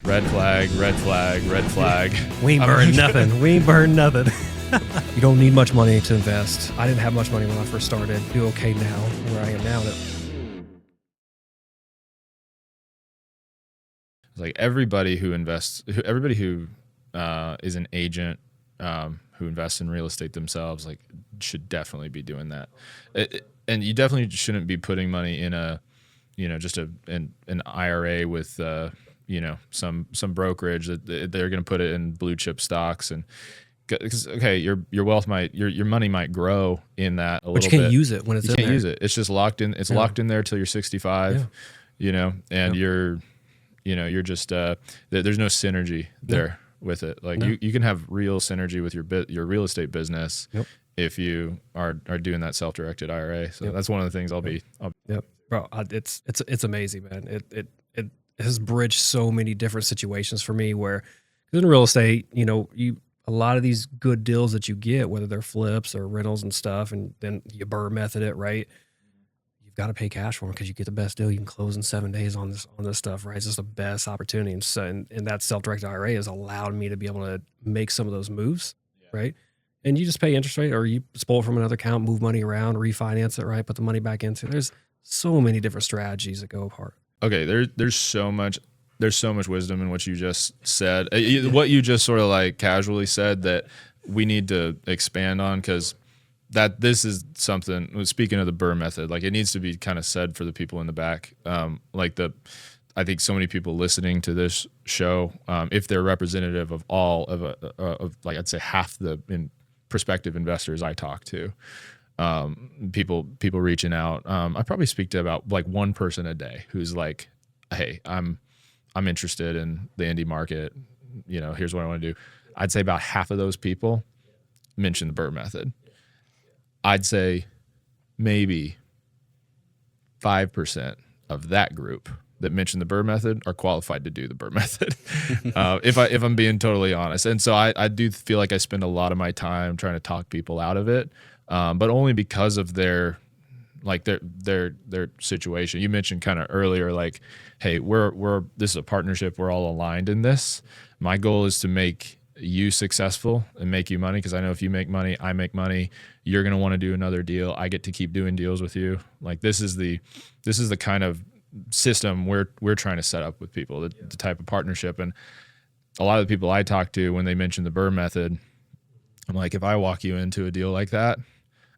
Red flag, red flag, red flag. We ain't burning nothing. We ain't burning nothing. You don't need much money to invest. I didn't have much money when I first started. Do okay now, where I am now. Like everybody who invests, everybody who is an agent who invests in real estate themselves, like should definitely be doing that. And you definitely shouldn't be putting money in a, just an IRA with, some brokerage that they're going to put it in blue chip stocks. And because, okay, your wealth your money might grow in that a little bit. But you can't use it when it's in there. You can't use it. It's just locked in. It's locked in there till you're 65, and you're just, there's no synergy there with it. Like you can have real synergy with your real estate business if you are doing that self-directed IRA. So that's one of the things Bro, it's amazing, man. It has bridged so many different situations for me where in real estate, a lot of these good deals that you get, whether they're flips or rentals and stuff, and then you BRRRR method it, right? You've got to pay cash for them because you get the best deal. You can close in 7 days on this stuff, right? It's just the best opportunity. And so, and that self-directed IRA has allowed me to be able to make some of those moves, right? And you just pay interest rate, or you pull from another account, move money around, refinance it, right? Put the money back into it. There's so many different strategies that go apart. Okay, there's so much wisdom in what you just said. What you just sort of like casually said that we need to expand on, because this is something, speaking of the BRRRR method, like it needs to be kind of said for the people in the back. I think so many people listening to this show, if they're representative of all of like I'd say half the prospective investors I talk to, people reaching out. I probably speak to about like one person a day who's like, hey, I'm interested in the indie market. Here's what I want to do. I'd say about half of those people mention the BRRRR method. I'd say maybe 5% of that group that mentioned the BRRRR method are qualified to do the BRRRR method. If I'm being totally honest. And so I do feel like I spend a lot of my time trying to talk people out of it. But only because of their situation. You mentioned kind of earlier, like, hey, this is a partnership. We're all aligned in this. My goal is to make you successful and make you money, because I know if you make money, I make money. You're going to want to do another deal. I get to keep doing deals with you. Like this is the kind of system we're trying to set up with people, the type of partnership. And a lot of the people I talk to, when they mention the BRRRR method, I'm like, if I walk you into a deal like that,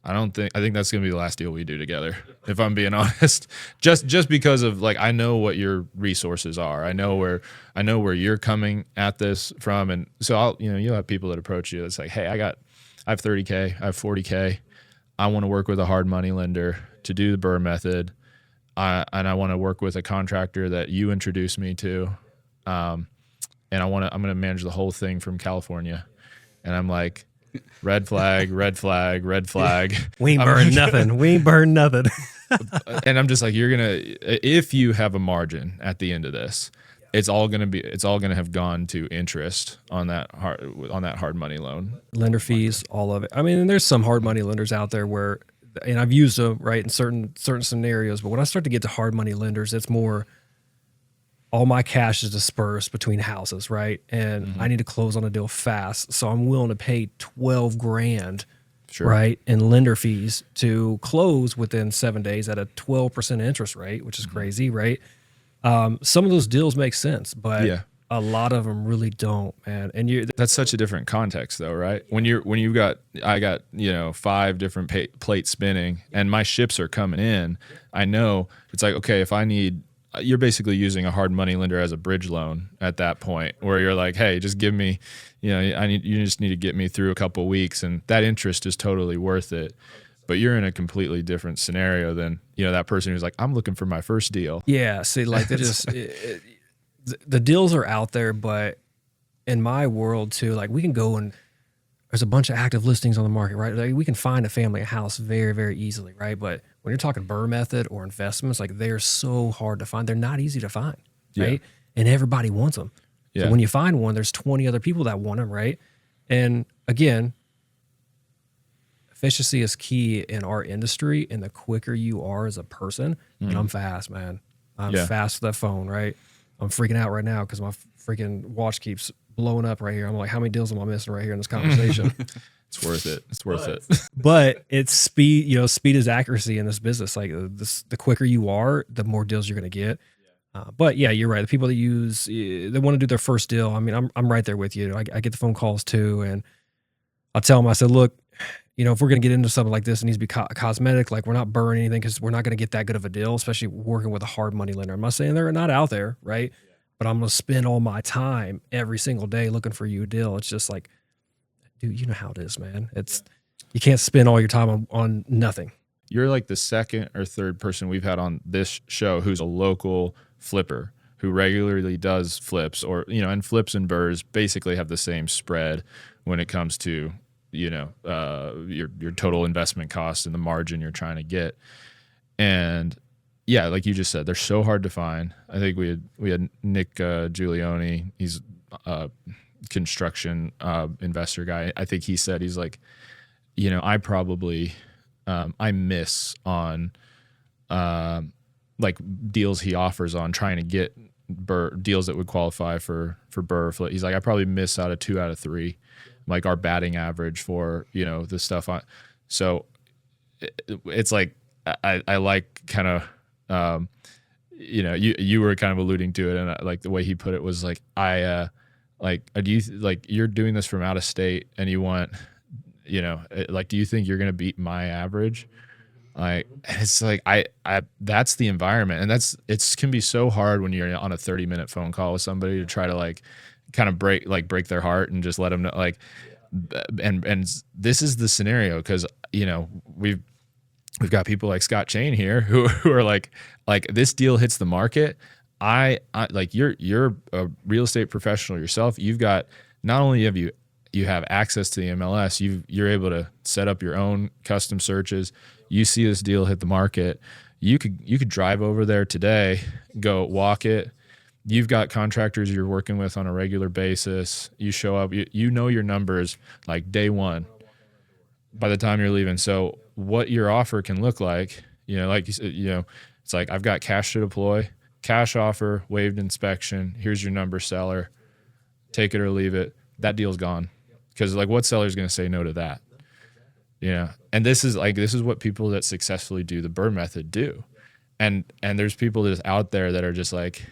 I think that's going to be the last deal we do together, if I'm being honest, just because of like, I know what your resources are. I know where you're coming at this from. And so you'll have people that approach you. It's like, hey, I have 30K, I have 40K. I want to work with a hard money lender to do the BRRRR method. And I want to work with a contractor that you introduced me to. And I'm going to manage the whole thing from California. And I'm like, red flag, red flag, red flag. We ain't burning nothing. We ain't burning nothing. And I'm just like, if you have a margin at the end of this, it's all going to have gone to interest on that hard money loan. Lender fees, all of it. I mean, and there's some hard money lenders out there where, and I've used them right in certain scenarios, but when I start to get to hard money lenders, it's more, all my cash is dispersed between houses, right? And I need to close on a deal fast. So I'm willing to pay $12,000, right, in lender fees to close within 7 days at a 12% interest rate, which is crazy, right? Some of those deals make sense, but a lot of them really don't, man. And that's such a different context though, right? I got 5 different plates spinning and my ships are coming in. I know it's like, okay, if I need, you're basically using a hard money lender as a bridge loan at that point, where you're like, hey, just give me, you just need to get me through a couple of weeks, and that interest is totally worth it. But you're in a completely different scenario than, that person who's like, I'm looking for my first deal. Yeah. See, like they just, the deals are out there, but in my world too, like we can go and there's a bunch of active listings on the market, right? Like we can find a family a house very, very easily, right? But when you're talking BRRRR method or investments, like they're so hard to find. They're not easy to find, right? And everybody wants them. So when you find one, there's 20 other people that want them, right? And again, efficiency is key in our industry, and the quicker you are as a person, and I'm fast, man. I'm fast with that phone, right? I'm freaking out right now because my freaking watch keeps blowing up right here. I'm like, how many deals am I missing right here in this conversation? It's worth it. It's worth it. But it's speed, speed is accuracy in this business. Like the quicker you are, the more deals you're going to get. But yeah, you're right. The people that they want to do their first deal. I mean, I'm right there with you. I get the phone calls too. And I'll tell them, I said, look, if we're going to get into something like this, it needs to be cosmetic. Like we're not burning anything because we're not going to get that good of a deal, especially working with a hard money lender. I'm not saying they're not out there, right? But I'm going to spend all my time every single day looking for you a deal. It's just like, dude, you know how it is, man. You can't spend all your time on nothing. You're like the second or third person we've had on this show who's a local flipper who regularly does flips, or and flips and BRRRRs basically have the same spread when it comes to your total investment cost and the margin you're trying to get. And yeah, like you just said, they're so hard to find. I think we had Nick Giulioni. He's a construction investor guy. I think he said, he's like, I probably I miss on like deals he offers on trying to get deals that would qualify for BRRRR. He's like, I probably miss out of 2 out of 3, like our batting average for the stuff on. So it's like I like kind of you were kind of alluding to it, and like the way he put it was like, do you like you're doing this from out of state and you want like, do you think you're gonna beat my average? Like, it's like I that's the environment, and it can be so hard when you're on a 30-minute phone call with somebody to try to like kind of break their heart and just let them know, like, and this is the scenario, because we've got people like Scott Chain here who are like this deal hits the market. I like you're a real estate professional yourself. You've got, not only have you have access to the MLS, you're able to set up your own custom searches. You see this deal hit the market, you could drive over there today, go walk it. You've got contractors you're working with on a regular basis. You show up, you know your numbers like day one by the time you're leaving. So what your offer can look like, like you said, it's like, I've got cash to deploy, cash offer, waived inspection. Here's your number, seller. Take it or leave it. That deal's gone. Because like, what seller's going to say no to that? And this is what people that successfully do the BRRRR method do. And there's people just out there that are just like,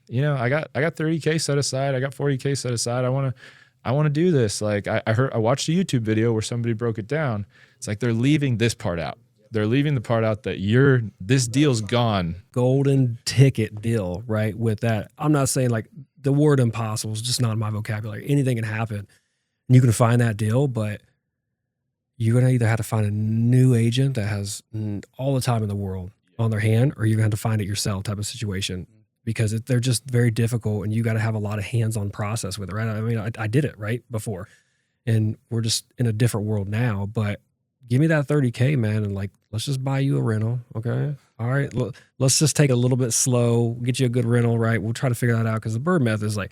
I got $30K set aside. I got $40K set aside. I want to do this. Like I watched a YouTube video where somebody broke it down. It's like, they're leaving this part out. They're leaving the part out that this deal's gone. Golden ticket deal, right? With that, I'm not saying like the word impossible is just not in my vocabulary. Anything can happen. And you can find that deal, but you're going to either have to find a new agent that has all the time in the world on their hand, or you're going to have to find it yourself type of situation, because they're just very difficult, and you got to have a lot of hands-on process with it, right? I mean, I did it right before, and we're just in a different world now, but give me that $30K, man, and like, let's just buy you a rental, okay? All right, let's just take a little bit slow, get you a good rental, right? We'll try to figure that out, because the BRRRR method is like,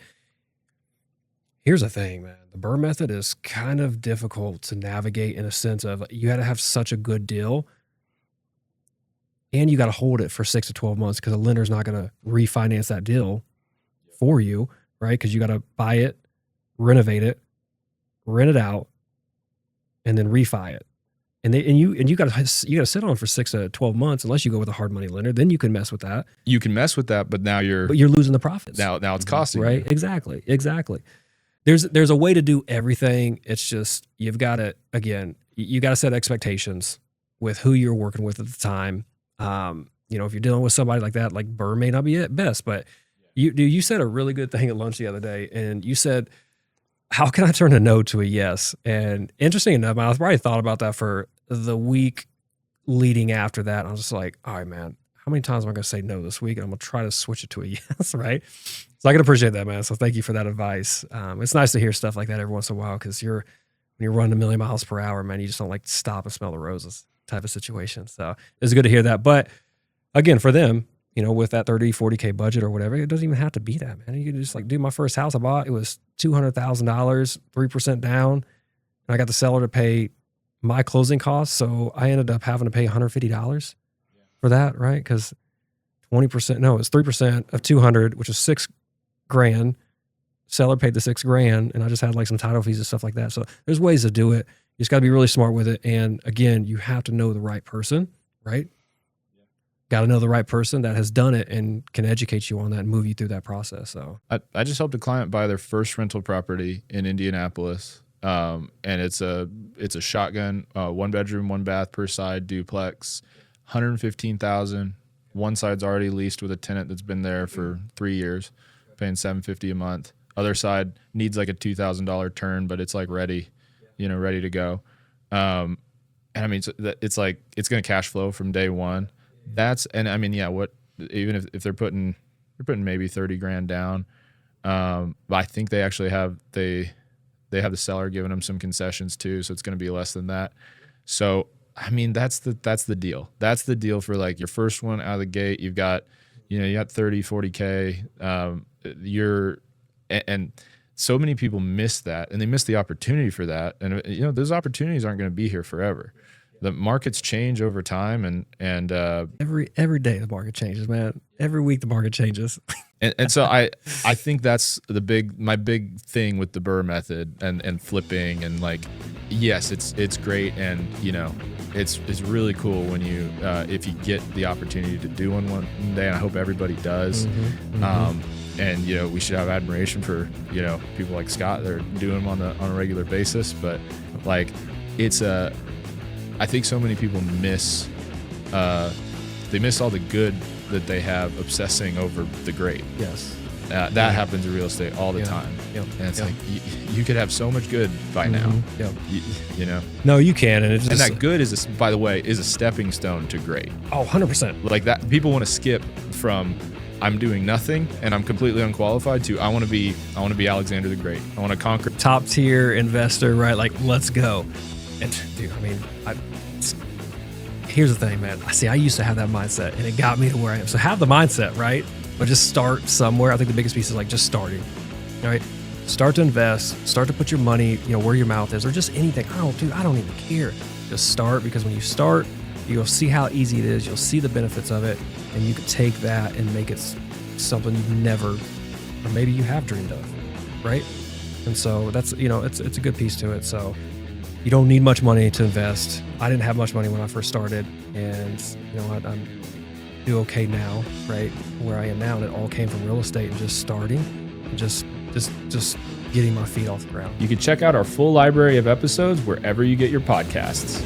here's the thing, man. The BRRRR method is kind of difficult to navigate, in a sense of you got to have such a good deal, and you got to hold it for 6 to 12 months, because a lender's not going to refinance that deal for you, right? Because you got to buy it, renovate it, rent it out, and then refi it. And you got to sit on it for 6 to 12 months, unless you go with a hard money lender. Then you can mess with that. You can mess with that, but now you're losing the profits. Now it's costing right? you. Exactly. There's a way to do everything. It's just, you've got to, again, you got to set expectations with who you're working with at the time. If you're dealing with somebody like that, like BRRRR may not be at best, but you said a really good thing at lunch the other day, and you said, how can I turn a no to a yes? And interesting enough, I probably thought about that for the week leading after that. I was just like, all right, man, how many times am I going to say no this week? And I'm going to try to switch it to a yes, right? So I can appreciate that, man. So thank you for that advice. It's nice to hear stuff like that every once in a while, because when you're running a million miles per hour, man, you just don't like to stop and smell the roses type of situation. So it's good to hear that. But again, for them, with that 30, 40K budget or whatever, it doesn't even have to be that, man. You can just like, dude, my first house I bought, it was $200,000, 3% down. And I got the seller to pay my closing costs. So I ended up having to pay $150 for that, right? Because it's 3% of 200, which is $6,000. seller paid the $6,000 and I just had like some title fees and stuff like that. So there's ways to do it. You just got to be really smart with it. And again, you have to know the right person, right? Got to know the right person that has done it and can educate you on that and move you through that process. So I just helped a client buy their first rental property in Indianapolis. And it's a shotgun, 1 bedroom, 1 bath per side duplex, $115,000. One side's already leased with a tenant that's been there for 3 years, paying $750 a month. Other side needs like a $2,000 turn, but it's like ready to go. And I mean, so it's like, it's going to cash flow from day one. Even if they're putting maybe $30,000 down, but I think they actually have, they have the seller giving them some concessions too. So it's going to be less than that. So, I mean, that's the deal. That's the deal for like your first one out of the gate. You've got, you got 30, 40K, and so many people miss that, and they miss the opportunity for that. And those opportunities aren't going to be here forever. The markets change over time, and every day the market changes, man. Every week the market changes. and so I think that's my big thing with the BRRR method and flipping, and like, yes, it's great, and it's really cool when you if you get the opportunity to do one day, and I hope everybody does. And we should have admiration for people like Scott that are doing them on a regular basis. But like, I think so many people miss all the good that they have obsessing over the great. Yes. That happens in real estate all the time. Yep. And it's like, you could have so much good by now. Yep. No, you can. And that good is, by the way, is a stepping stone to great. Oh, 100%. Like that, people want to skip from I'm doing nothing and I'm completely unqualified to I want to be Alexander the Great. I want to conquer. Top tier investor, right? Like, let's go. And dude, I mean, here's the thing, man. I used to have that mindset, and it got me to where I am. So have the mindset, right? But just start somewhere. I think the biggest piece is like just starting, right? Start to invest, start to put your money, where your mouth is, or just anything. I don't even care. Just start, because when you start, you'll see how easy it is. You'll see the benefits of it, and you can take that and make it something you've never, or maybe you have dreamed of, right? And so that's, it's a good piece to it. So you don't need much money to invest. I didn't have much money when I first started, and I'm do okay now, right? Where I am now, and it all came from real estate and just starting, and just getting my feet off the ground. You can check out our full library of episodes wherever you get your podcasts.